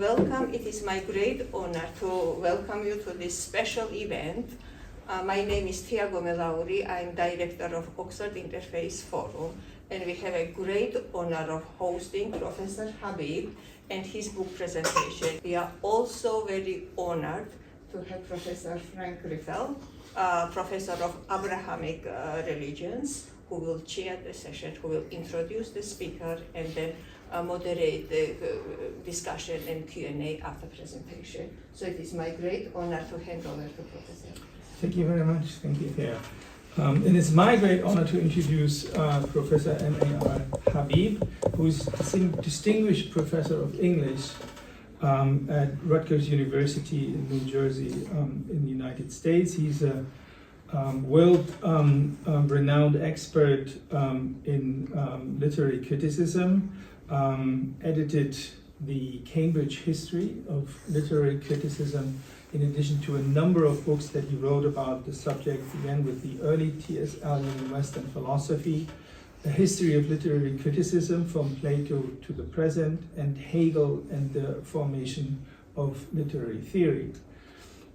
Welcome. It is my great honor to welcome you to this special event. My name is Tiago Melauri. I'm director of Oxford Interfaith Forum, and we have a great honor of hosting Professor Habib and his book presentation. We are also very honored to have Professor Frank Griffel, professor of Abrahamic religions, who will chair the session, who will introduce the speaker, and then moderate the discussion and Q&A after presentation. So it is my great honor to hand over to Professor. Thank you very much. Thank you, Thea. It is my great honor to introduce Professor M A R Habib, who is distinguished professor of English at Rutgers University in New Jersey in the United States. He's a world-renowned expert in literary criticism, edited the Cambridge History of Literary Criticism, in addition to a number of books that he wrote about the subject, again with the early T.S. Eliot in Western philosophy, a history of literary criticism from Plato to the present, and Hegel and the formation of literary theory.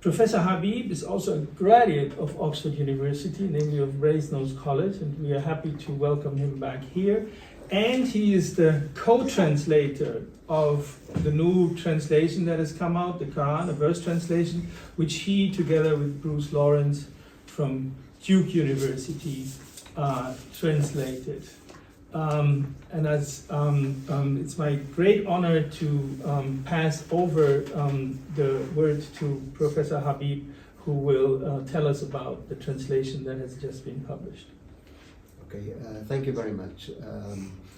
Professor Habib is also a graduate of Oxford University, namely of Brasenose College, and we are happy to welcome him back here. And he is the co-translator of the new translation that has come out, the Quran, a verse translation, which he, together with Bruce Lawrence from Duke University, translated. And as it's my great honor to pass over the word to Professor Habib, who will tell us about the translation that has just been published. Okay, thank you very much.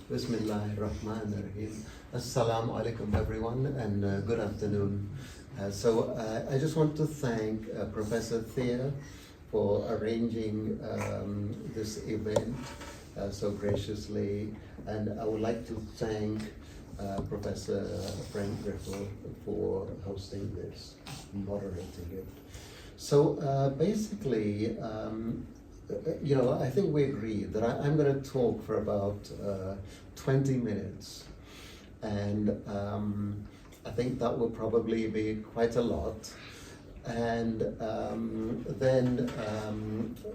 Bismillahirrahmanirrahim. Assalamu alaikum everyone, and good afternoon. So I just want to thank Professor Thea for arranging this event so graciously, and I would like to thank Professor Frank Griffel for hosting this, moderating it. So basically, I think we agreed that I'm going to talk for about 20 minutes, and I think that will probably be quite a lot. And then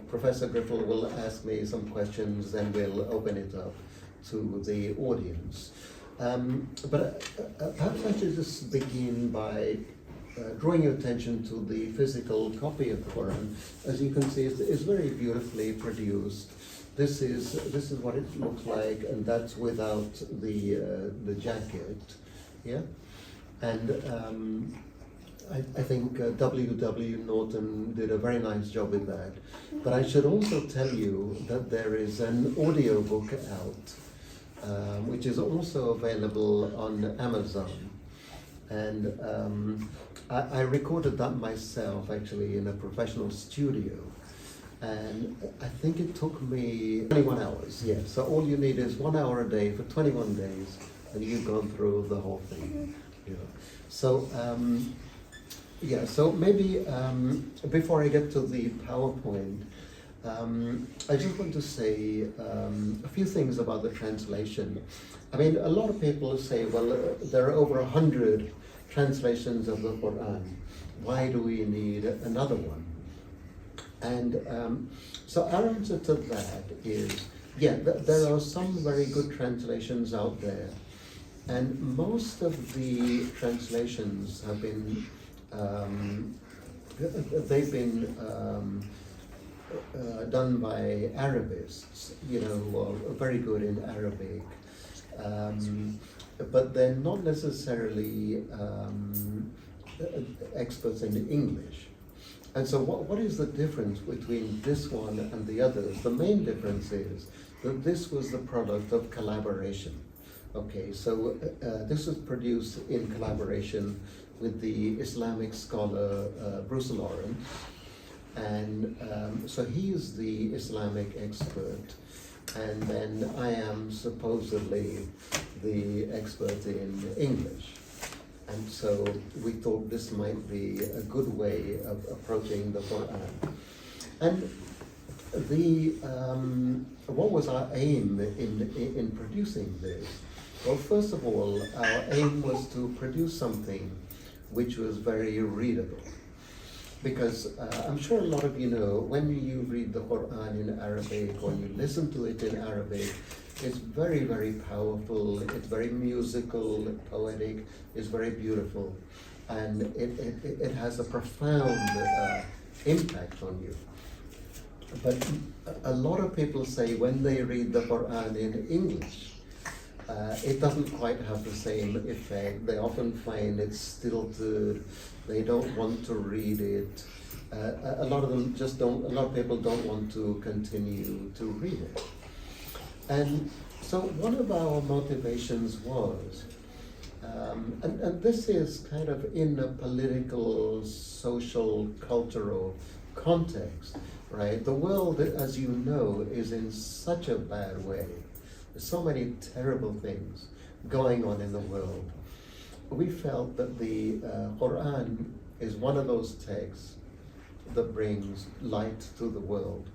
Professor Griffel will ask me some questions, then we'll open it up to the audience. But perhaps I should just begin by drawing your attention to the physical copy of the Quran. As you can see, it's very beautifully produced. This is what it looks like, and that's without the jacket. Yeah, and I think W.W. Norton did a very nice job with that. But I should also tell you that there is an audio book out, which is also available on Amazon. And I recorded that myself, actually, in a professional studio. And I think it took me 21 hours, yes. So all you need is 1 hour a day for 21 days, and you've gone through the whole thing. You know. So, so maybe before I get to the PowerPoint, I just want to say a few things about the translation. I mean, a lot of people say, well, there are over 100 translations of the Quran. Why do we need another one? And so our answer to that is, there are some very good translations out there. And most of the translations have been done by Arabists, who are very good in Arabic, but they're not necessarily experts in English. And so what is the difference between this one and the others? The main difference is that this was the product of collaboration. Okay, so this was produced in collaboration with the Islamic scholar Bruce Lawrence, and so he is the Islamic expert, and then I am supposedly the expert in English. And so we thought this might be a good way of approaching the Quran. And what was our aim in producing this Well, first of all, our aim was to produce something which was very readable. Because I'm sure a lot of you know, when you read the Quran in Arabic or you listen to it in Arabic, it's very, very powerful, it's very musical, poetic, it's very beautiful, and it has a profound impact on you. But a lot of people say when they read the Quran in English, it doesn't quite have the same effect. They often find it stilted. They don't want to read it. A lot of them just don't. A lot of people don't want to continue to read it. And so one of our motivations was, and this is kind of in a political, social, cultural context, right? The world, as you know, is in such a bad way. There's so many terrible things going on in the world. We felt that the Quran is one of those texts that brings light to the world,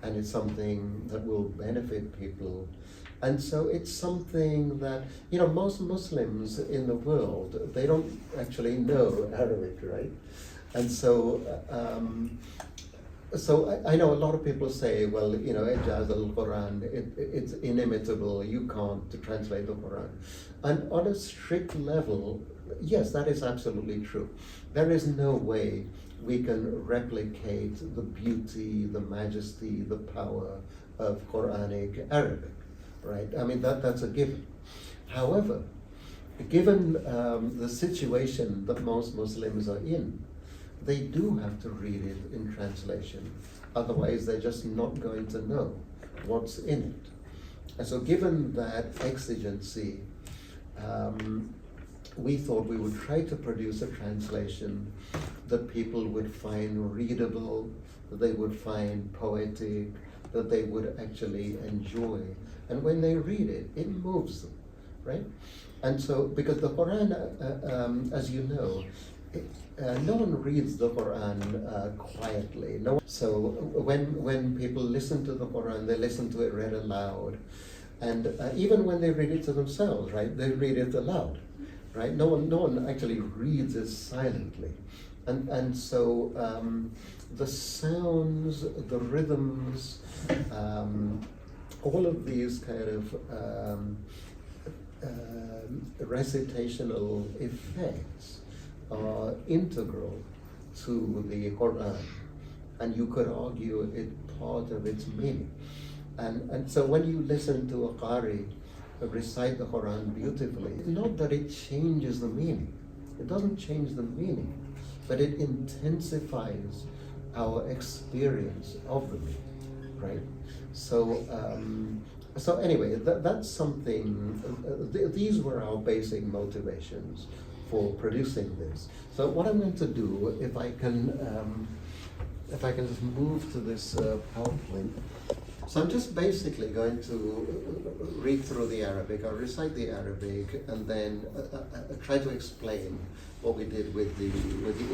and it's something that will benefit people. And so it's something that, you know, most Muslims in the world, they don't actually know Arabic, right? And so, I know a lot of people say, well, you know, Ijaz al-Quran, it's inimitable, you can't translate the Quran. And on a strict level, yes, that is absolutely true. There is no way we can replicate the beauty, the majesty, the power of Quranic Arabic, right? I mean, that's a given. However, given the situation that most Muslims are in, they do have to read it in translation. Otherwise, they're just not going to know what's in it. And so given that exigency, we thought we would try to produce a translation that people would find readable, that they would find poetic, that they would actually enjoy. And when they read it, it moves them, right? And so, because the Quran, as you know, no one reads the Quran quietly. So when people listen to the Quran, they listen to it read aloud. And even when they read it to themselves, right, they read it aloud, right? No one actually reads it silently. And so the sounds, the rhythms, all of these kind of recitational effects are integral to the Quran, and you could argue it part of its meaning. And so when you listen to a Qari recite the Quran beautifully, it's not that it changes the meaning. It doesn't change the meaning, but it intensifies our experience of the meaning, right? So anyway, that's something, these were our basic motivations for producing this. So what I'm going to do, if I can just move to this PowerPoint. So I'm just basically going to read through the Arabic, I'll recite the Arabic, and then try to explain what we did with the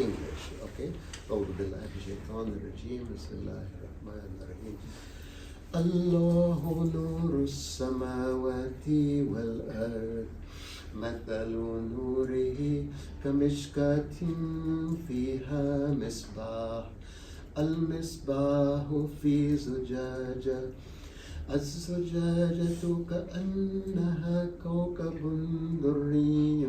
English, okay? أعوذ بالله من الشيطان الرجيم بسم الله الرحمن الرحيم الله نور السماوات والأرض مثل نوره كمشكاة فيها مصباح المصباح في زجاجة الزجاجة كأنها كوكب دري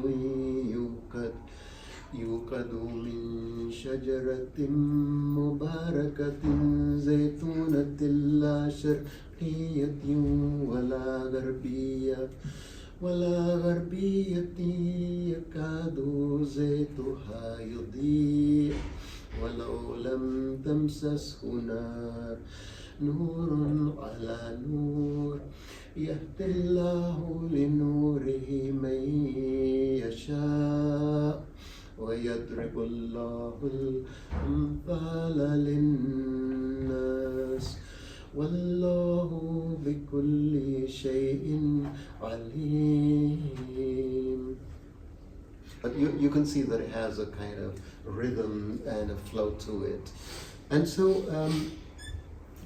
يوقد من شجرة مباركة زيتونة لا شرقية ولا غربية يكاد زيتها يضيء ولو لم تمسسه نار نور على نور يهدي الله لنوره من يشاء ويضرب الله الأمثال للناس والله بكل شيء عليم. But you can see that it has a kind of rhythm and a flow to it. And so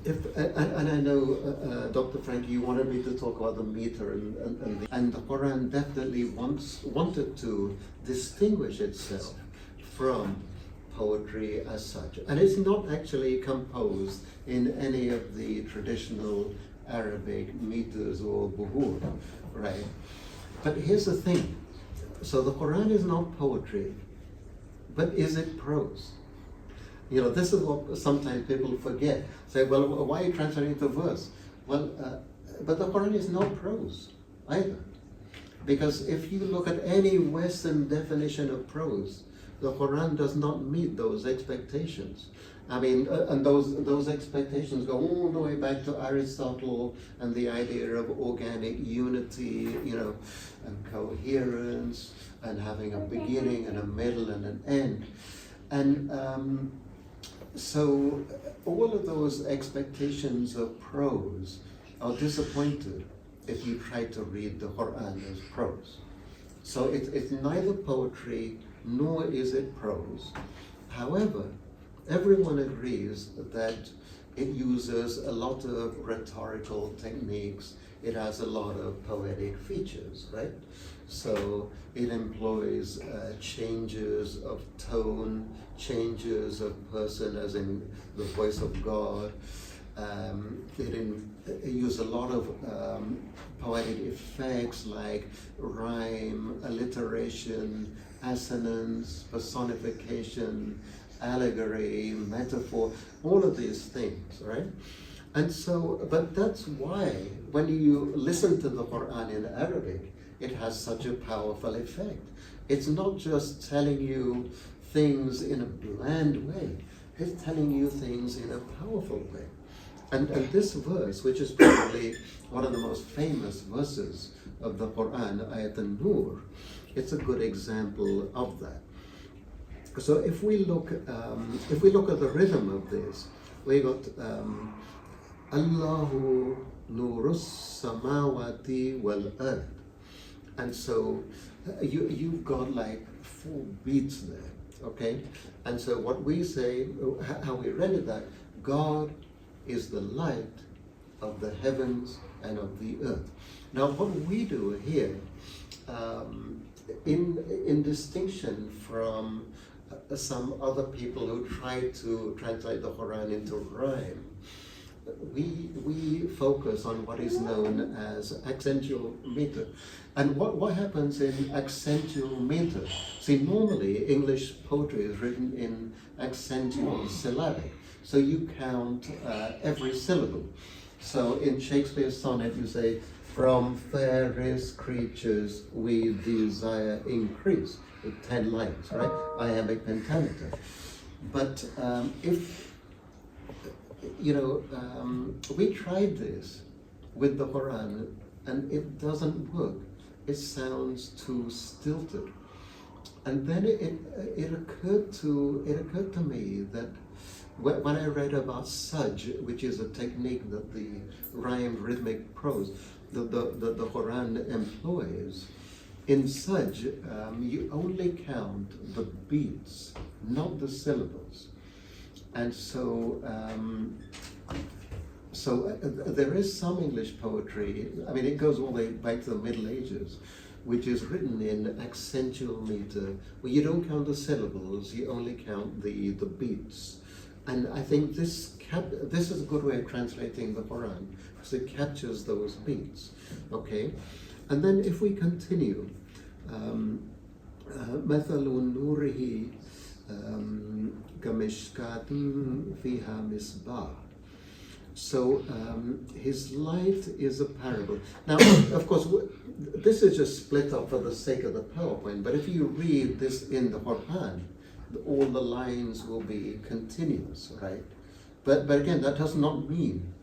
And I know, Dr. Frank, you wanted me to talk about the meter, and the Quran definitely wanted to distinguish itself from poetry as such. And it's not actually composed in any of the traditional Arabic meters or buhur, right? But here's the thing. So the Quran is not poetry, but is it prose? You know, this is what sometimes people forget. Say, well, why are you translating the verse? Well, but the Quran is not prose either. Because if you look at any Western definition of prose, the Quran does not meet those expectations. I mean, and those expectations go all the way back to Aristotle and the idea of organic unity, you know, and coherence, and having a beginning and a middle and an end. And so all of those expectations of prose are disappointed if you try to read the Quran as prose. So it's neither poetry nor is it prose. However, everyone agrees that it uses a lot of rhetorical techniques. It has a lot of poetic features, right? So it employs changes of tone, changes of person, as in the voice of God. It uses a lot of poetic effects like rhyme, alliteration, assonance, personification, allegory, metaphor, all of these things, right? And so, but that's why when you listen to the Quran in Arabic, it has such a powerful effect. It's not just telling you things in a bland way, it's telling you things in a powerful way. And this verse, which is probably one of the most famous verses of the Quran, Ayat an-Nur, it's a good example of that. So if we look at the rhythm of this, we got Allahu nurus samawati wal ard, and so you've got like 4 beats there, okay? And so what we say, how we render that, God is the light of the heavens and of the earth. Now what we do here, in distinction from some other people who try to translate the Quran into rhyme, we focus on what is known as accentual meter. And what happens in accentual meter? See, normally English poetry is written in accentual syllabic. So you count every syllable. So in Shakespeare's sonnet you say, from fairest creatures we desire increase, with 10 lines, right? Iambic pentameter. But if, you know, we tried this with the Quran and it doesn't work. It sounds too stilted. And then it occurred to me that when I read about Sudge, which is a technique that the rhymed rhythmic prose, the Quran employs, in Sudge, you only count the beats, not the syllables. And so, there is some English poetry, I mean, it goes all the way back to the Middle Ages, which is written in accentual meter, where you don't count the syllables, you only count the beats. And I think this is a good way of translating the Quran, because it captures those beats, okay? And then if we continue, مَثَلُ نُورِهِ كَمِشْكَاةٍ فِيهَا مِصْبَاحٌ. So his light is a parable. Now, of course, this is just split up for the sake of the PowerPoint, but if you read this in the Quran, all the lines will be continuous, right? But again, that does not mean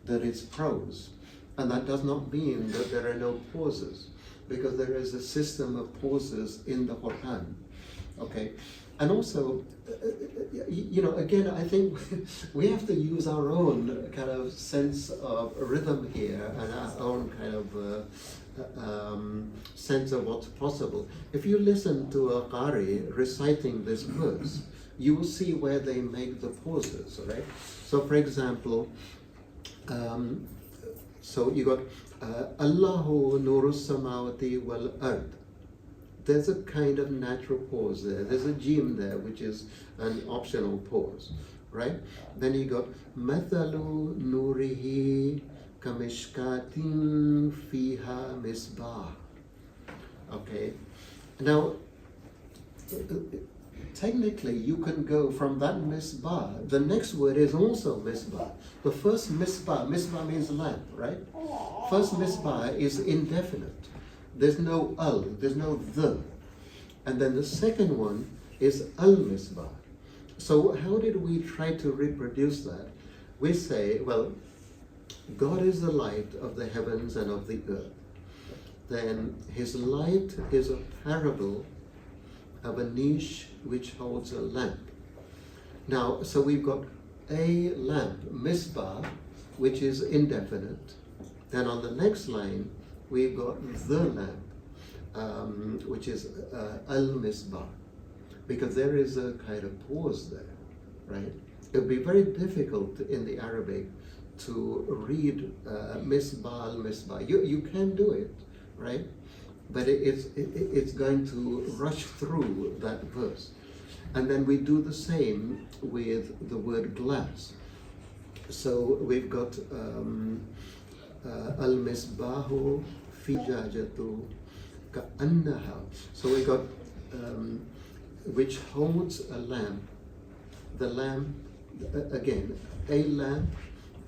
that it's prose, and that does not mean that there are no pauses, because there is a system of pauses in the Quran, okay? And also, you know, again, I think we have to use our own kind of sense of rhythm here and our own kind of sense of what's possible. If you listen to a Qari reciting this verse, you will see where they make the pauses, right? So for example, So you got Allahu Nurus Samawati wal Ard. There's a kind of natural pause there. There's a jim there, which is an optional pause, right? Then you got Mathalu Nurihi Kamishkatin Fiha Misbah. Okay. Now, technically, you can go from that misbah. The next word is also misbah. The first misbah means lamp, right? First misbah is indefinite. There's no al, there's no the. And then the second one is al-misbah. So how did we try to reproduce that? We say, well, God is the light of the heavens and of the earth. Then his light is a parable of a niche which holds a lamp. Now, so we've got a lamp, misbah, which is indefinite. Then on the next line, we've got the lamp, which is al-misbah, because there is a kind of pause there, right? It would be very difficult in the Arabic to read misbah, al-misbah. You can do it, right? But it's going to rush through that verse. And then we do the same with the word glass. So we've got al-misbahu fi jajatu ka'annaha. So we got which holds a lamp. The lamp, again, a lamp,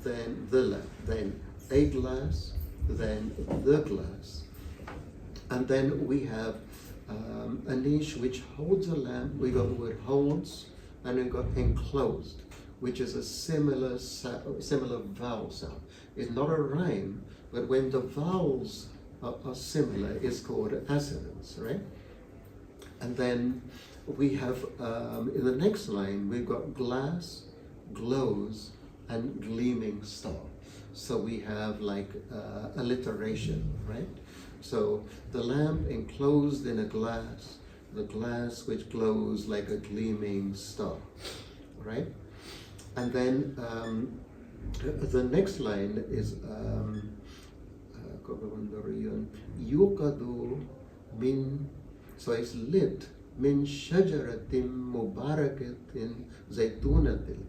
then the lamp, then a glass, then the glass. And then we have a niche which holds a lamp. We got the word holds, and we got enclosed, which is a similar vowel sound. It's not a rhyme, but when the vowels are similar, it's called assonance, right? And then we have, in the next line, we've got glass, glows, and gleaming star. So we have like alliteration, right? So the lamp enclosed in a glass, the glass which glows like a gleaming star, right? And then the next line is Yukadu min, so it's lit, min shajaratin mubarakatin zaytunatin.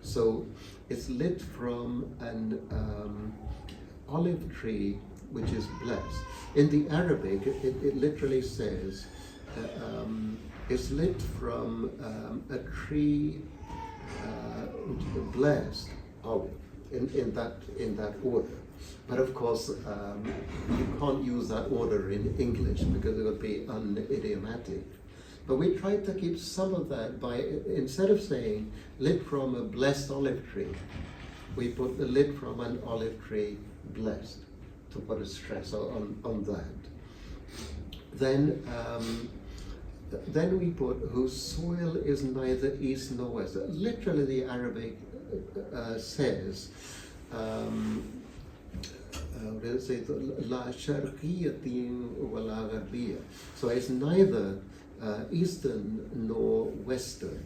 So it's lit from an olive tree which is blessed. In the Arabic, it literally says it's lit from a tree blessed olive in that order. But of course, you can't use that order in English because it would be unidiomatic. But we tried to keep some of that by, instead of saying lit from a blessed olive tree, we put the lit from an olive tree blessed, to put a stress on that. Then we put whose soil is neither east nor west. Literally the Arabic says, La sharqiyatin wa la gharbiyya. So it's neither eastern nor western.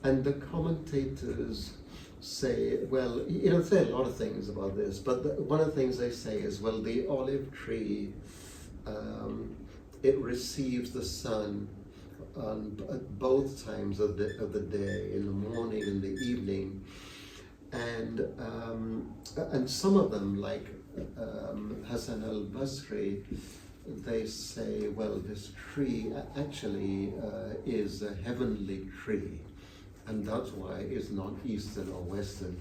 And the commentators say, well, say a lot of things about this, but one of the things they say is, well, the olive tree, it receives the sun on both times of the day, in the morning and the evening, and some of them, like Hassan al-Basri, they say, well, this tree actually is a heavenly tree, and that's why it's not eastern or western.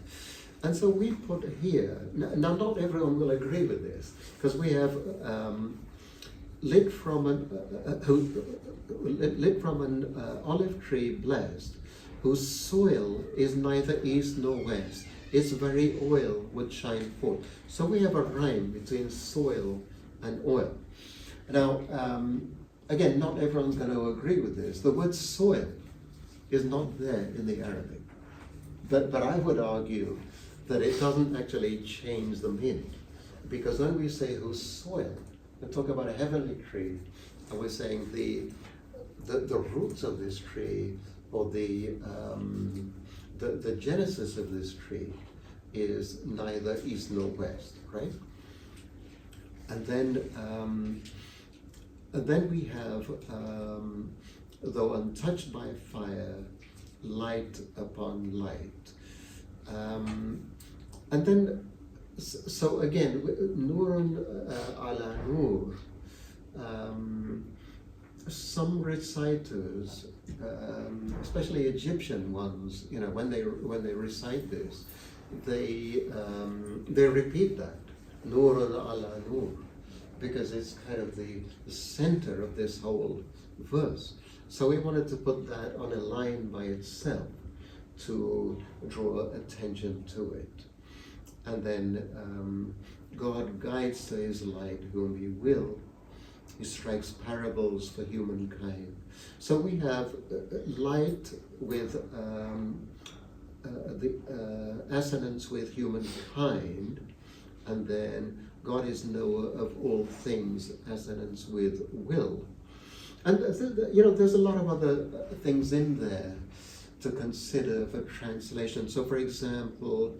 And so we put here, now not everyone will agree with this, because we have lit from an olive tree blessed, whose soil is neither east nor west. Its very oil would shine forth. So we have a rhyme between soil and oil. Now, again, not everyone's going to agree with this. The word soil is not there in the Arabic. But I would argue that it doesn't actually change the meaning. Because when we say whose soil, we talk about a heavenly tree, and we're saying the roots of this tree, or the genesis of this tree, is neither east nor west, right? And then we have, though untouched by fire, light upon light. And then, so again, Nurun ala Nur. Some reciters, especially Egyptian ones, you know, when they recite this, they repeat that, Nurun ala Nur, because it's kind of the center of this whole verse. So we wanted to put that on a line by itself to draw attention to it. And then God guides to his light whom he will. He strikes parables for humankind. So we have light with the assonance with humankind, and then God is knower of all things, assonance with will. And you know, there's a lot of other things in there to consider for translation. So for example,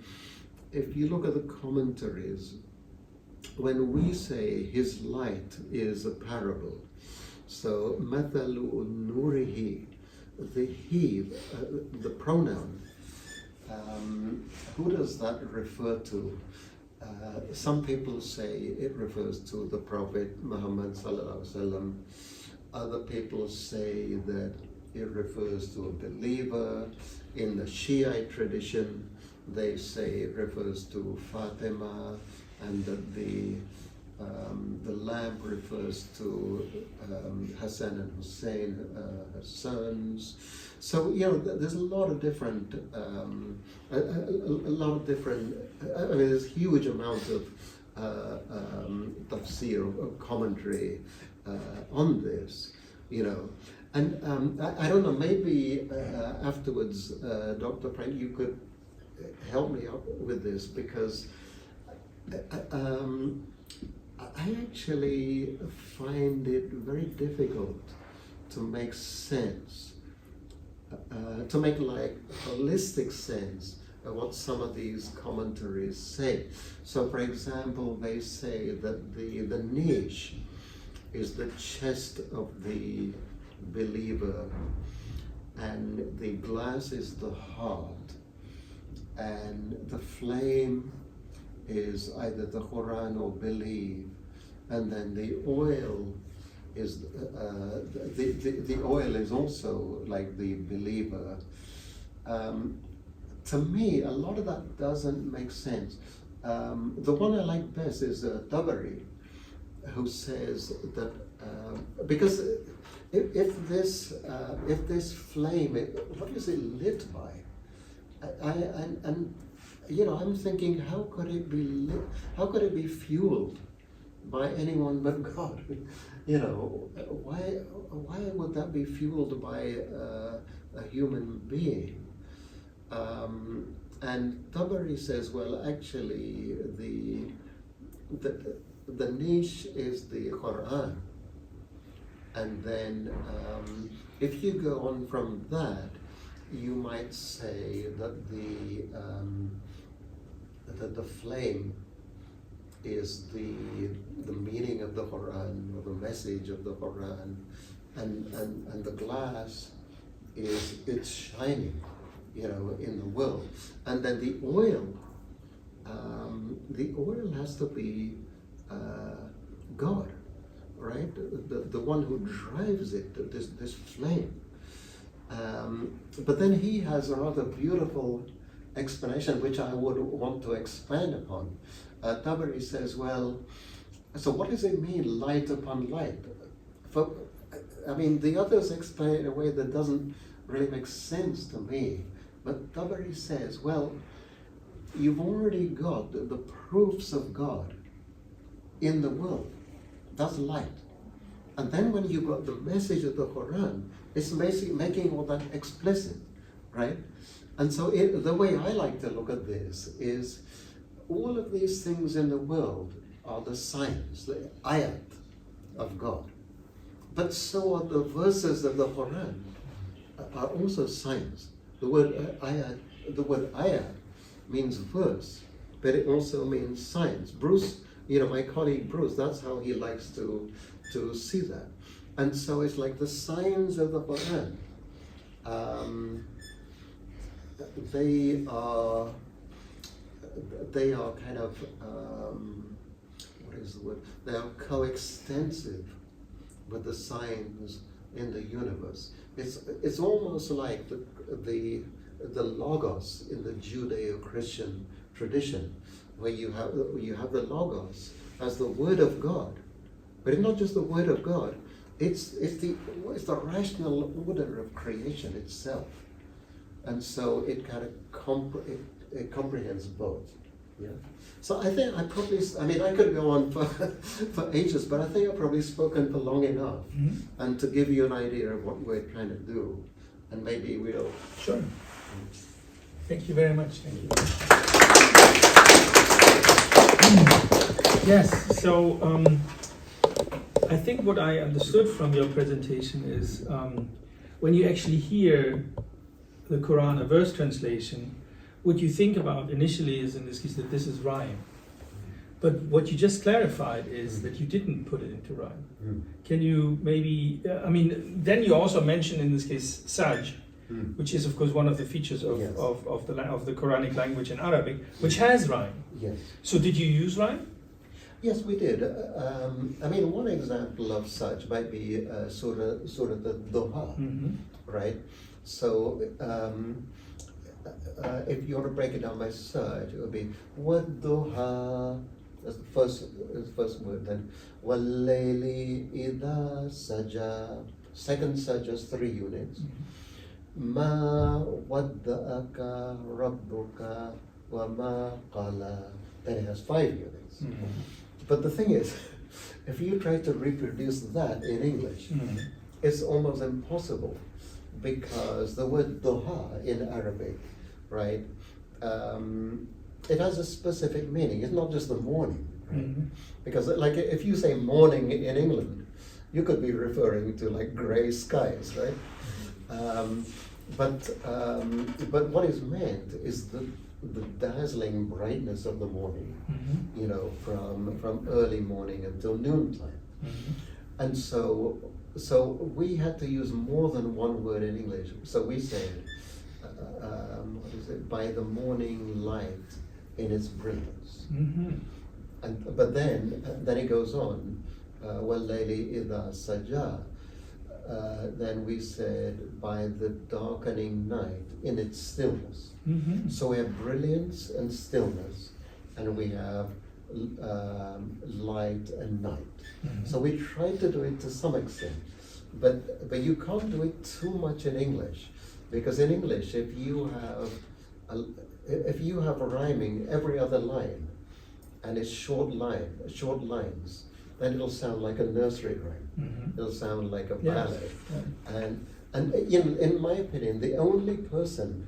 if you look at the commentaries, when we say his light is a parable, so mathalu nurihi, the he, the pronoun, who does that refer to? Some people say it refers to the Prophet Muhammad sallallahu alaihi wasallam. Other people say that it refers to a believer. In the Shiite tradition, they say it refers to Fatima, and that the lamp refers to Hassan and Hussein, her sons. So you know, there's a lot of different, there's a huge amount of tafsir, of commentary on this, you know. And I don't know, maybe afterwards, Dr. Frank, you could help me out with this, because I actually find it very difficult to make sense, to make like holistic sense of what some of these commentaries say. So for example, they say that the niche is the chest of the believer, and the glass is the heart, and the flame is either the Quran or belief, and then the oil is the oil is also like the believer. To me, a lot of that doesn't make sense. The one I like best is Tabari, who says that because if this flame, what is it lit by? And you know, I'm thinking, how could it be lit? How could it be fueled by anyone but God? You know, why would that be fueled by a human being? And Tabari says, well, actually, the niche is the Quran, and then if you go on from that, you might say that the flame is the meaning of the Quran, or the message of the Quran, and the glass is it's shining, you know, in the world. And then the oil has to be God, right? The one who drives it, this flame. But then he has a rather beautiful explanation, which I would want to expand upon. Tabari says, well, so what does it mean, light upon light? I mean, the others explain it in a way that doesn't really make sense to me. But Tabari says, well, you've already got the proofs of God in the world. That's light. And then when you got the message of the Quran, it's basically making all that explicit, right? And so the way I like to look at this is all of these things in the world are the signs, the ayat of God. But so are the verses of the Quran are also signs. The word ayat means verse, but it also means science. Bruce, my colleague Bruce, that's how he likes to see that. And so it's like the signs of the Quran. They are kind of, what is the word? They are coextensive with the signs in the universe. It's almost like the logos in the Judeo-Christian tradition, where you have the logos as the word of God, but it's not just the word of God. It's the rational order of creation itself, and so it kind of it comprehends both. Yeah. So I think I could go on for ages, but I think I've probably spoken for long enough, and to give you an idea of what we're trying to do, and maybe we'll. Sure. Thank you very much. Thank you. Yes. So I think what I understood from your presentation is when you actually hear the Quran, a verse translation, what you think about initially is, in this case, that this is rhyme. But what you just clarified is that you didn't put it into rhyme. Can you maybe, then you also mentioned in this case Sudge, which is of course one of the features of the Quranic language in Arabic, which has rhyme. Yes. So did you use rhyme? Yes, we did. One example of such might be Surah Al-Duha, right? So if you want to break it down by Sudge, it would be Wad-Duha. That's the first word. Then Wal-Layli Idha Saja. Second Sudge has 3 units. Ma wadda'aka rabbuka wa ma qala. Then it has 5 units. But the thing is, if you try to reproduce that in English, it's almost impossible, because the word duha in Arabic, right, it has a specific meaning. It's not just the morning, right? Because like if you say morning in England, you could be referring to like gray skies, right? But what is meant is the dazzling brightness of the morning, from early morning until noontime. And so we had to use more than one word in English. So we said, by the morning light in its brilliance. But then it goes on, وَاللَّيْلِ إِذَا سَجَى. Then we said, by the darkening night in its stillness. So we have brilliance and stillness, and we have light and night. So we tried to do it to some extent, but you can't do it too much in English, because in English, if you have a rhyming every other line, and it's short lines, then it'll sound like a nursery rhyme. It'll sound like a ballad. And in my opinion, the only person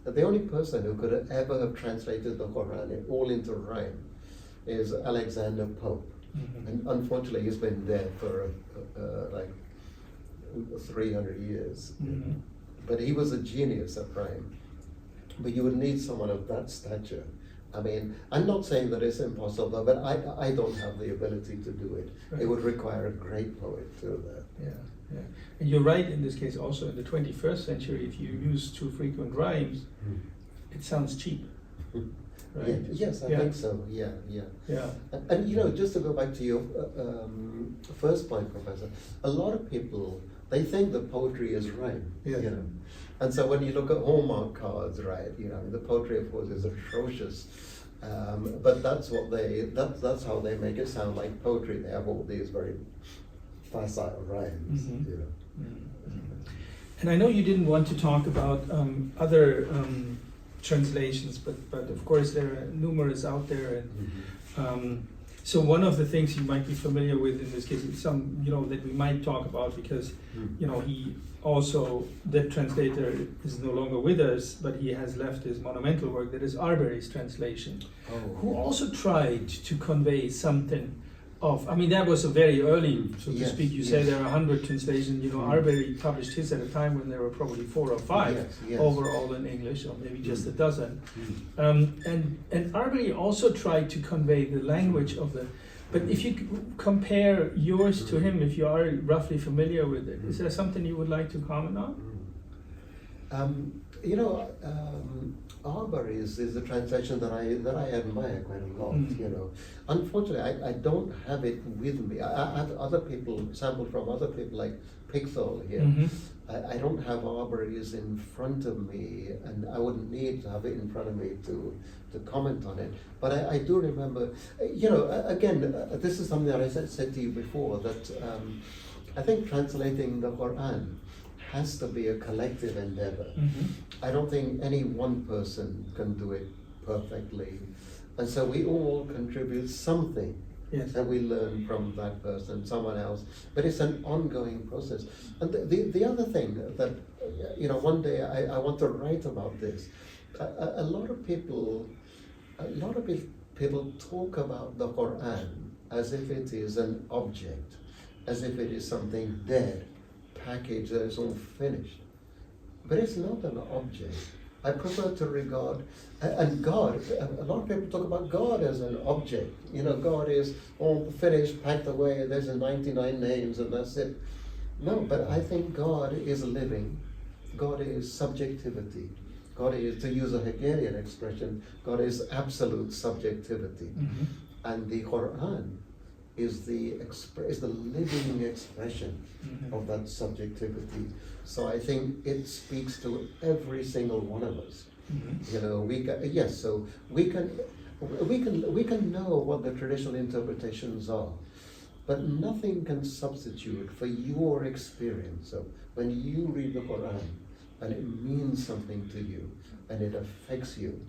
who could ever have translated the Quran all into rhyme is Alexander Pope. And unfortunately, he's been dead for like 300 years. But he was a genius at rhyme. But you would need someone of that stature. I mean, I'm not saying that it's impossible, but I don't have the ability to do it. Right. It would require a great poet to do that. Yeah. And you're right in this case also in the 21st century, if you use too frequent rhymes, it sounds cheap. Right? Yes, I think so. Yeah. And just to go back to your first point, Professor, a lot of people, they think that poetry is rhyme. And so when you look at Hallmark cards, right, the poetry of course is atrocious, but that's how they make it sound like poetry. They have all these very facile rhymes. And I know you didn't want to talk about other translations, but of course there are numerous out there, and so one of the things you might be familiar with in this case is some that we might talk about, because he also, that translator is no longer with us, but he has left his monumental work, that is Arbery's translation, who also tried to convey something of, I mean, that was a very early, so to Yes, speak. You say yes. there are 100 translations. You know, Arbery published his at a time when there were probably 4 or 5 Yes, yes. overall in English, or maybe just a dozen. Mm. And Arbery also tried to convey the language of the. But if you compare yours to him, if you are roughly familiar with it, is there something you would like to comment on? You know, Arbery's is a translation that I admire quite a lot. Mm. You know, unfortunately, I don't have it with me. I have other people sampled from other people like Pickthall here. Mm-hmm. I don't have Arbery's in front of me, and I wouldn't need to have it in front of me to comment on it. But I do remember, you know, again, this is something that I said to you before, that I think translating the Quran has to be a collective endeavor. Mm-hmm. I don't think any one person can do it perfectly. And so we all contribute something. Yes. And we learn from that person, someone else. But it's an ongoing process. And the other thing that, you know, one day I want to write about this. A lot of people talk about the Quran as if it is an object, as if it is something dead, package that is all finished. But it's not an object. I prefer to regard, and God, a lot of people talk about God as an object. You know, God is all finished, packed away, there's a 99 names and that's it. No, but I think God is living. God is subjectivity. God is, to use a Hegelian expression, God is absolute subjectivity. Mm-hmm. And the Quran is the living expression Mm-hmm. of that subjectivity. So I think it speaks to every single one of us. Mm-hmm. You know, we can know what the traditional interpretations are, but nothing can substitute for your experience of when you read the Quran and it means something to you and it affects you.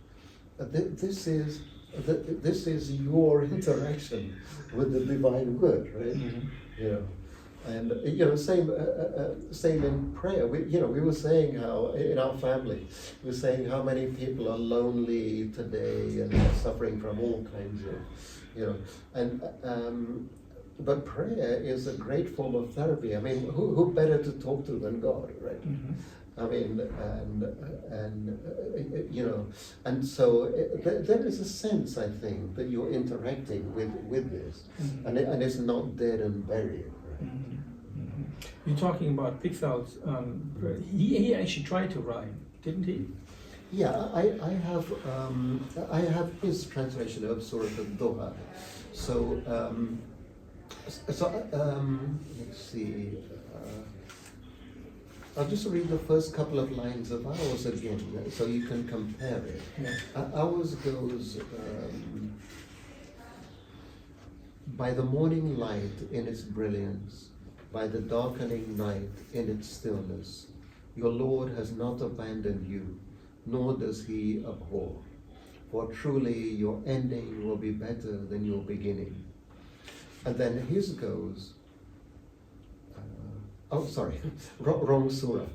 This is your interaction with the divine word, right? Mm-hmm. You know, and you know, same in prayer. We were saying how in our family, we were saying how many people are lonely today and are suffering from all kinds of, you know, and but prayer is a great form of therapy. I mean, who better to talk to than God, right? Mm-hmm. I mean, and you know, and so there is a sense, I think, that you're interacting with this, Mm-hmm. and it's not dead and buried. Right? Mm-hmm. Mm-hmm. You're talking about Pickthall's. He actually tried to rhyme, didn't he? Yeah, I have his translation of Surah Al-Duha. So let's see. I'll just read the first couple of lines of ours again, so you can compare it. Yeah. Ours goes, by the morning light in its brilliance, by the darkening night in its stillness, your Lord has not abandoned you, nor does he abhor. For truly your ending will be better than your beginning. And then his goes, wrong surah.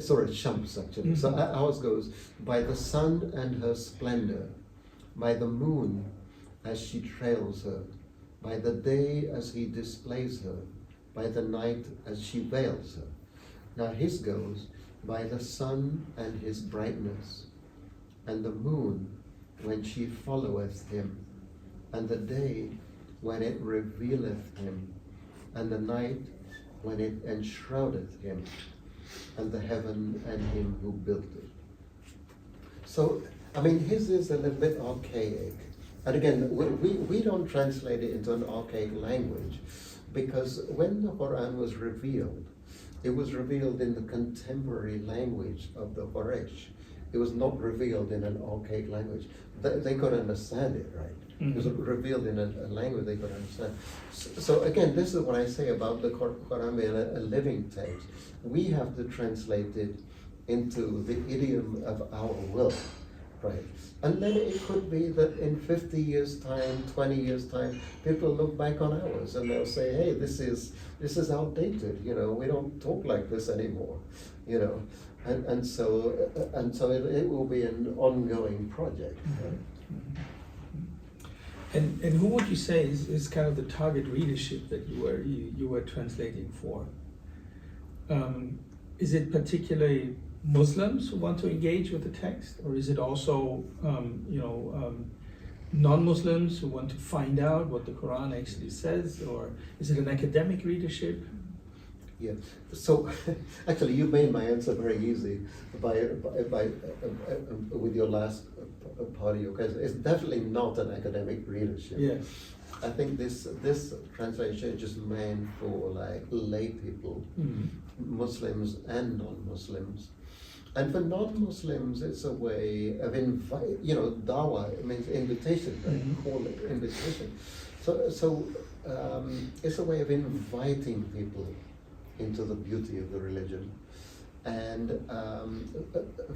Surah Shams, actually. Mm-hmm. So ours goes, by the sun and her splendor, by the moon as she trails her, by the day as he displays her, by the night as she veils her. Now his goes, by the sun and his brightness, and the moon when she followeth him, and the day when it revealeth him, and the night when it enshroudeth him, and the heaven and him who built it. So, I mean, his is a little bit archaic. And again, we don't translate it into an archaic language, because when the Quran was revealed, it was revealed in the contemporary language of the Quraysh. It was not revealed in an archaic language. They could understand it, right? Mm-hmm. It was revealed in a language they could understand. So again, this is what I say about the Quran being a living text. We have to translate it into the idiom of our world, right? And then it could be that in 50 years' time, 20 years' time, people look back on ours and they'll say, hey, this is outdated, you know, we don't talk like this anymore, you know. And so it will be an ongoing project. Right? And who would you say is kind of the target readership that you were translating for? Is it particularly Muslims who want to engage with the text, or is it also non-Muslims who want to find out what the Quran actually says, or is it an academic readership? Yeah. So actually, you made my answer very easy with your last part of your question. It's definitely not an academic readership. Yeah. I think this translation is just meant for like lay people, Muslims and non-Muslims. And for non-Muslims, it's a way of dawah, it means invitation, right? Call it invitation. So it's a way of inviting people into the beauty of the religion. And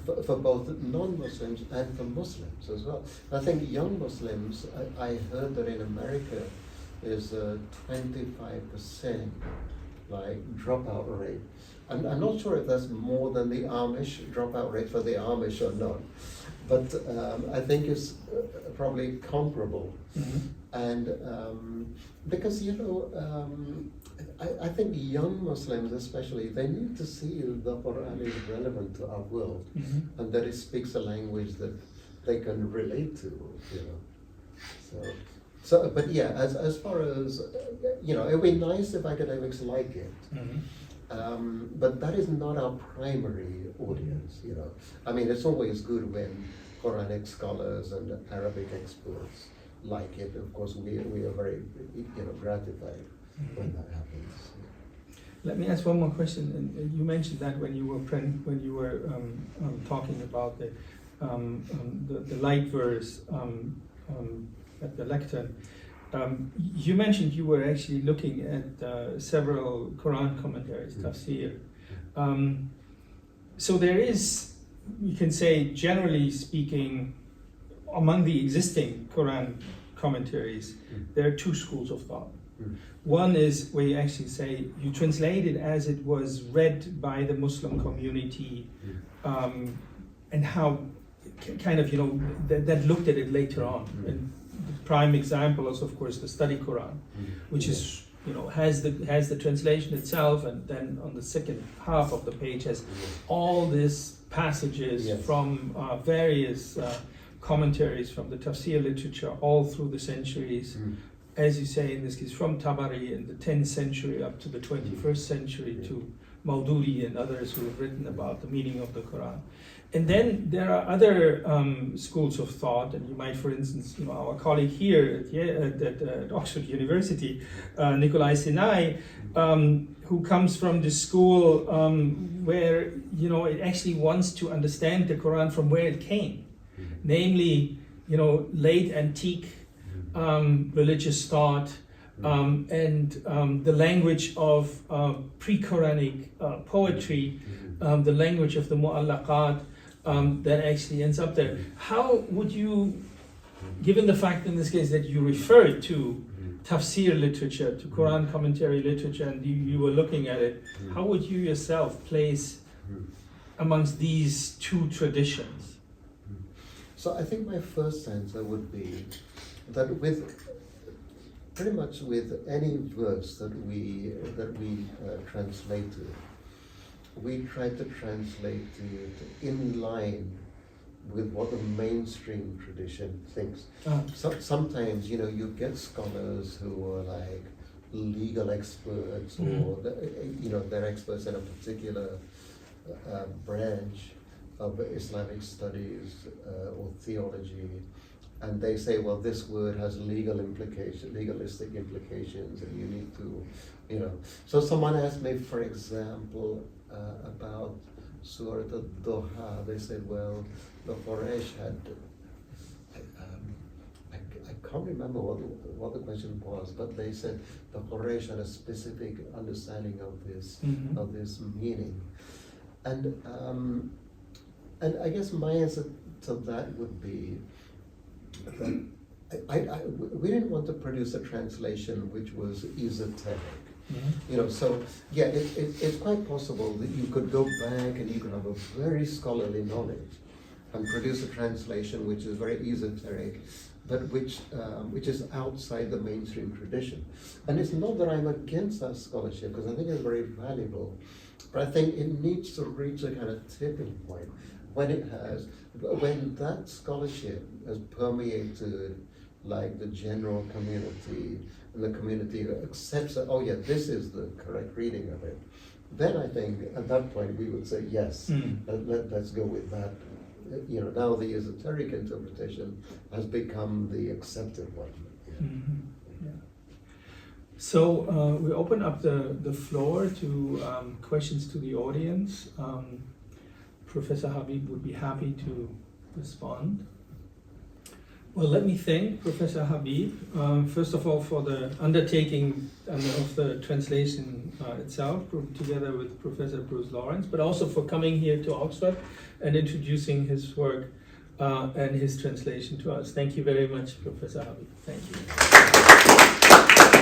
for both non-Muslims and for Muslims as well. I think young Muslims, I heard that in America is a 25% like dropout rate. I'm not sure if that's more than the Amish dropout rate for the Amish or not, but I think it's probably comparable. And because I think young Muslims especially, they need to see the Quran is relevant to our world, and that it speaks a language that they can relate to, So, but yeah, as far as, it'd be nice if academics like it. But that is not our primary audience, I mean, it's always good when Quranic scholars and Arabic experts like it. Of course, we are very, gratified when that happens. Let me ask one more question. And you mentioned that when you were talking about the light verse at the lectern. You mentioned you were actually looking at several Quran commentaries, tafsir. So there is, you can say, generally speaking, among the existing Quran commentaries, there are two schools of thought. One is where you actually say you translate it as it was read by the Muslim community, and how kind of that looked at it later on. And the prime example is, of course, the study Quran, which is has the translation itself, and then on the second half of the page has all these passages from various commentaries from the tafsir literature all through the centuries. As you say, in this case, from Tabari in the 10th century up to the 21st century to Maududi and others who have written about the meaning of the Quran. And then there are other schools of thought, and you might, for instance, our colleague here at Oxford University, Nikolai Sinai, who comes from the school where it actually wants to understand the Quran from where it came, namely, late antique religious thought, and the language of pre-Quranic poetry, the language of the mu'allaqat, that actually ends up there. How would you, given the fact in this case that you referred to tafsir literature, to Quran commentary literature, and you were looking at it, how would you yourself place amongst these two traditions? So I think my first answer would be that pretty much with any verse that we translate to, we try to translate it in line with what the mainstream tradition thinks. So, sometimes you get scholars who are like legal experts, or they're experts in a particular branch of Islamic studies or theology. And they say, well, this word has legalistic implications, and you need to, So someone asked me, for example, about Surah Al-Duha. They said, well, the Quraysh had, I can't remember what the question was, but they said the Quraysh had a specific understanding of this meaning. And I guess my answer to that would be, we didn't want to produce a translation which was esoteric. So yeah, it's quite possible that you could go back and you could have a very scholarly knowledge and produce a translation which is very esoteric, but which is outside the mainstream tradition. And it's not that I'm against that scholarship, because I think it's very valuable, but I think it needs to reach a kind of tipping point when that scholarship has permeated like the general community, and the community accepts that, oh yeah, this is the correct reading of it, then I think at that point we would say, yes, let's go with that. You know, now the esoteric interpretation has become the accepted one. Yeah. So we open up the floor to questions to the audience. Professor Habib would be happy to respond. Well, let me thank Professor Habib, first of all, for the undertaking of the translation itself, together with Professor Bruce Lawrence, but also for coming here to Oxford and introducing his work and his translation to us. Thank you very much, Professor Habib. Thank you.